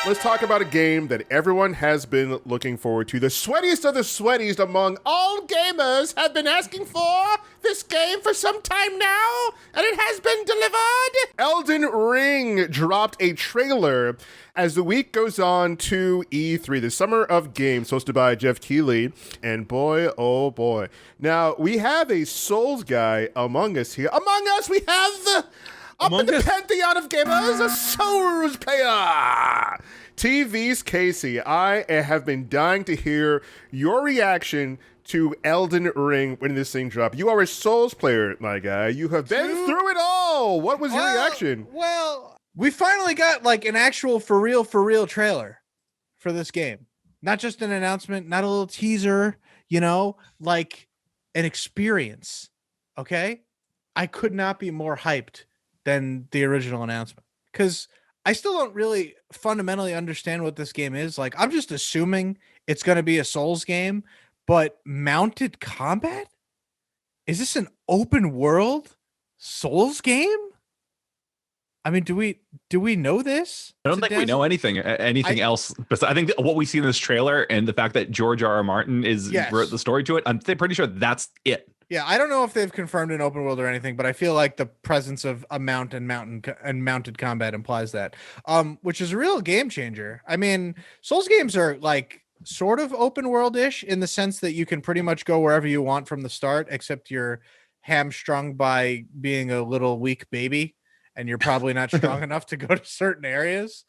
Let's talk about a game that everyone has been looking forward to. The sweatiest of the sweatiest among all gamers have been asking for this game for some time now, and it has been delivered. Elden Ring dropped a trailer as the week goes on to E3, the Summer of Games, hosted by Jeff Keighley, and boy, oh boy. Now, we have a Souls guy among us here. Among us, we have up in the pantheon of gamers, a Souls player. TV's Casey, I have been dying to hear your reaction to Elden Ring when this thing dropped. You are a Souls player, my guy. You have been through it all. What was your reaction? Well, we finally got like an actual for real trailer for this game. Not just an announcement, not a little teaser, like an experience. Okay? I could not be more hyped than the original announcement, because I still don't really fundamentally understand what this game is. Like, I'm just assuming it's going to be a Souls game, but mounted combat? Is this an open world Souls game? I mean, do we know this? I don't think we know anything else. But I think what we see in this trailer and the fact that George R.R. Martin wrote the story to it, I'm pretty sure that's it. Yeah, I don't know if they've confirmed an open world or anything, but I feel like the presence of a mounted combat implies that, which is a real game changer. I mean, Souls games are like sort of open world-ish in the sense that you can pretty much go wherever you want from the start, except you're hamstrung by being a little weak baby, and you're probably not strong enough to go to certain areas.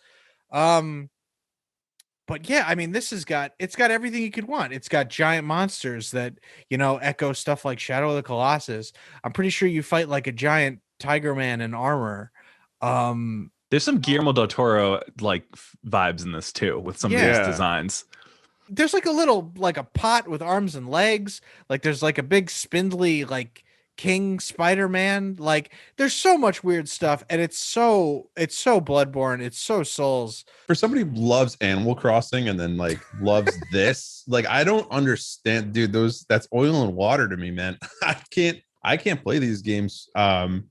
But yeah, I mean, it's got everything you could want. It's got giant monsters that, echo stuff like Shadow of the Colossus. I'm pretty sure you fight like a giant tiger man in armor. There's some Guillermo del Toro like vibes in this too, with some of these designs. There's like a pot with arms and legs. Like there's like a big spindly like King Spider-Man. Like there's so much weird stuff, and it's so Bloodborne, it's so Souls. For somebody who loves Animal Crossing and then like loves this, like I don't understand, dude. That's oil and water to me, man. I can't play these games. I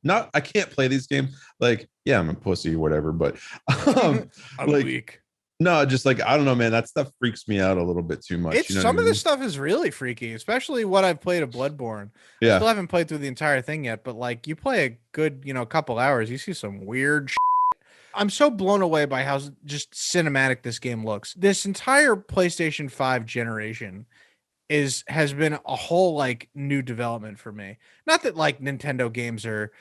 can't play these games. Like, yeah, I'm a pussy or whatever, but I'm like, weak. No, just like, I don't know, man. That stuff freaks me out a little bit too much. Some of this stuff is really freaky, especially what I've played of Bloodborne. Yeah. I still haven't played through the entire thing yet, but like you play a good, couple hours, you see some weird shit. I'm so blown away by how just cinematic this game looks. This entire PlayStation 5 generation has been a whole like new development for me. Not that like Nintendo games are,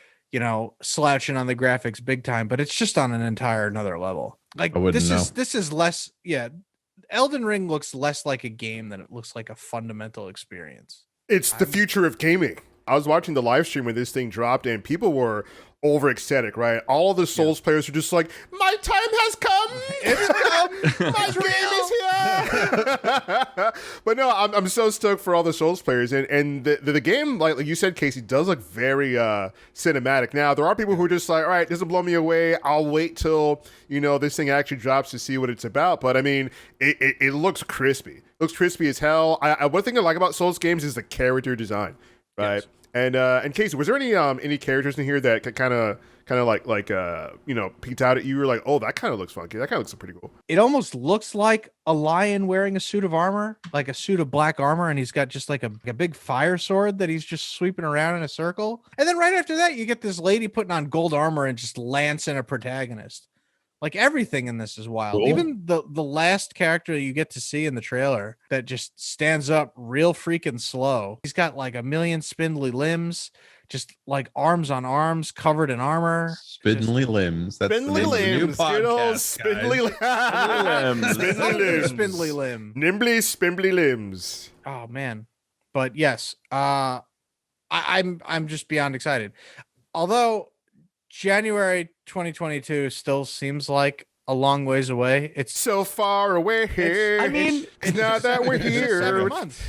slouching on the graphics big time, but it's just on an entire another level. Like this is less. Yeah. Elden Ring looks less like a game than it looks like a fundamental experience. It's the future of gaming. I was watching the live stream when this thing dropped, and people were over ecstatic, right? All of the Souls players are just like, my time has come. It's come. My game is here. But no, I'm so stoked for all the Souls players, and the game, like you said, Casey, does look very cinematic. Now there are people who are just like, all right, this will blow me away. I'll wait till this thing actually drops to see what it's about. But I mean, it looks crispy. It looks crispy as hell. One thing I like about Souls games is the character design, right? Yes. And Casey, was there any characters in here that kind of like peeked out at you? You were like, oh, that kind of looks funky. That kind of looks pretty cool. It almost looks like a lion wearing a suit of armor, like a suit of black armor, and he's got just like a big fire sword that he's just sweeping around in a circle. And then right after that, you get this lady putting on gold armor and just lancing a protagonist. Like everything in this is wild. Cool. Even the last character you get to see in the trailer that just stands up real freaking slow. He's got like a million spindly limbs, just like arms on arms covered in armor. Spindly limbs. That's spindly limbs. Good old spindly limbs. Spindly limb. Nimbly spindly limbs. Oh man. But yes, I'm just beyond excited. Although January 2022 still seems like a long ways away. It's so far away here. Now that we're here. 7 months.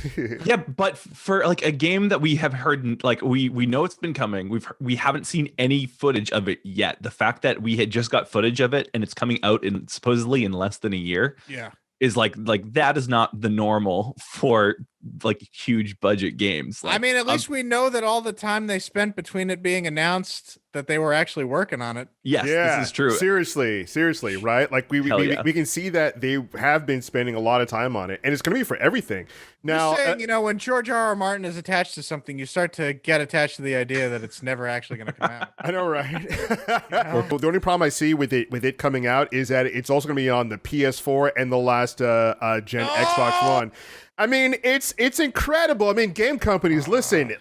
Yeah, but for like a game that we have heard, like we know it's been coming. We haven't seen any footage of it yet. The fact that we had just got footage of it and it's coming out supposedly in less than a year. Yeah. Is like that is not the normal for like huge budget games. Like, I mean, at least we know that all the time they spent between it being announced that they were actually working on it. yes, Yeah, this is true. Seriously, right? Like we Yeah. we can see that they have been spending a lot of time on it, and it's going to be for everything. Now, Just saying, when George R.R. Martin is attached to something, you start to get attached to the idea that it's never actually going to come out. I know, right? The only problem I see with it coming out is that it's also going to be on the PS4 and the last gen Xbox One. I mean, it's incredible. I mean, game companies, listen.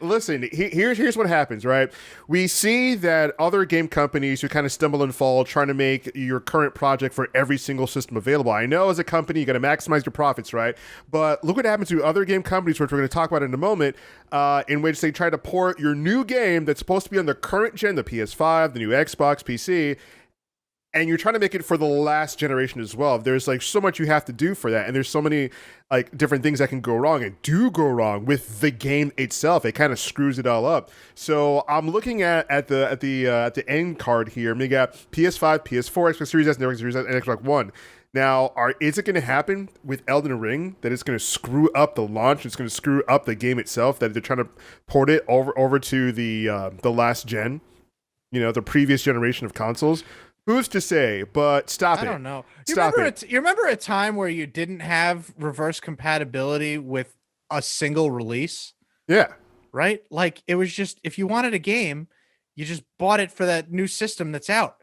Here's what happens, right? We see that other game companies who kind of stumble and fall trying to make your current project for every single system available. I know as a company, you got to maximize your profits, right? But look what happens to other game companies, which we're going to talk about in a moment, in which they try to port your new game that's supposed to be on the current gen, the PS5, the new Xbox, PC, and you're trying to make it for the last generation as well. There's like so much you have to do for that, and there's so many like different things that can go wrong and do go wrong with the game itself. It kind of screws it all up. So I'm looking at the end card here. We got PS5, PS4, Xbox Series S, and Xbox Series S, and Xbox One. Now, is it going to happen with Elden Ring that it's going to screw up the launch? It's going to screw up the game itself. That they're trying to port it over to the last gen, the previous generation of consoles. Who's to say? But stop it. I don't know. You Stop remember a time where you didn't have reverse compatibility with a single release? Yeah. Right? Like it was just if you wanted a game, you just bought it for that new system that's out.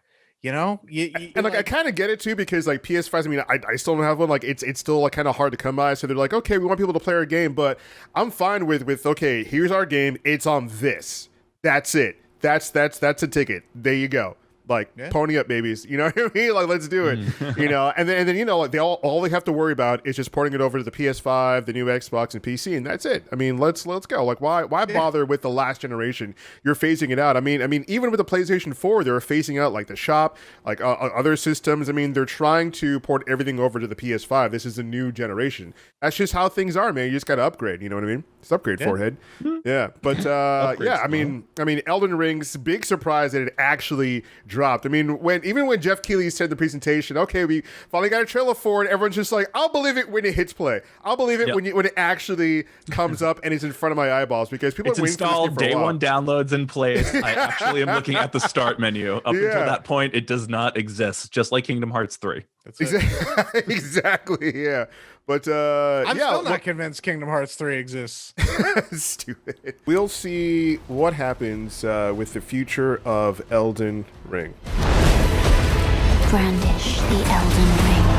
And I kind of get it too because like PS5s, I mean, I still don't have one. Like it's still like kind of hard to come by. So they're like, okay, we want people to play our game, but I'm fine with okay, here's our game. It's on this. That's it. That's a ticket. There you go. Like pony up, babies. You know what I mean? Like let's do it. And then like they all they have to worry about is just porting it over to the PS5, the new Xbox, and PC, and that's it. I mean, let's go. Like why bother with the last generation? You're phasing it out. I mean, even with the PlayStation 4, they're phasing out like the shop, like other systems. I mean, they're trying to port everything over to the PS5. This is a new generation. That's just how things are, man. You just got to upgrade. You know what I mean? Just upgrade, forehead. Yeah, but yeah, I mean, Elden Ring's big surprise that it actually dropped. I mean, when Jeff Keighley said in the presentation, okay, we finally got a trailer for it, everyone's just like, I'll believe it when it hits play. I'll believe it when it actually comes up and is in front of my eyeballs because people are waiting for this game for a while. Day one downloads and plays. I actually am looking at the start menu. Up until that point, it does not exist, just like Kingdom Hearts 3. Exactly, yeah. But I'm still not convinced Kingdom Hearts 3 exists. Stupid. We'll see what happens with the future of Elden Ring. Brandish the Elden Ring.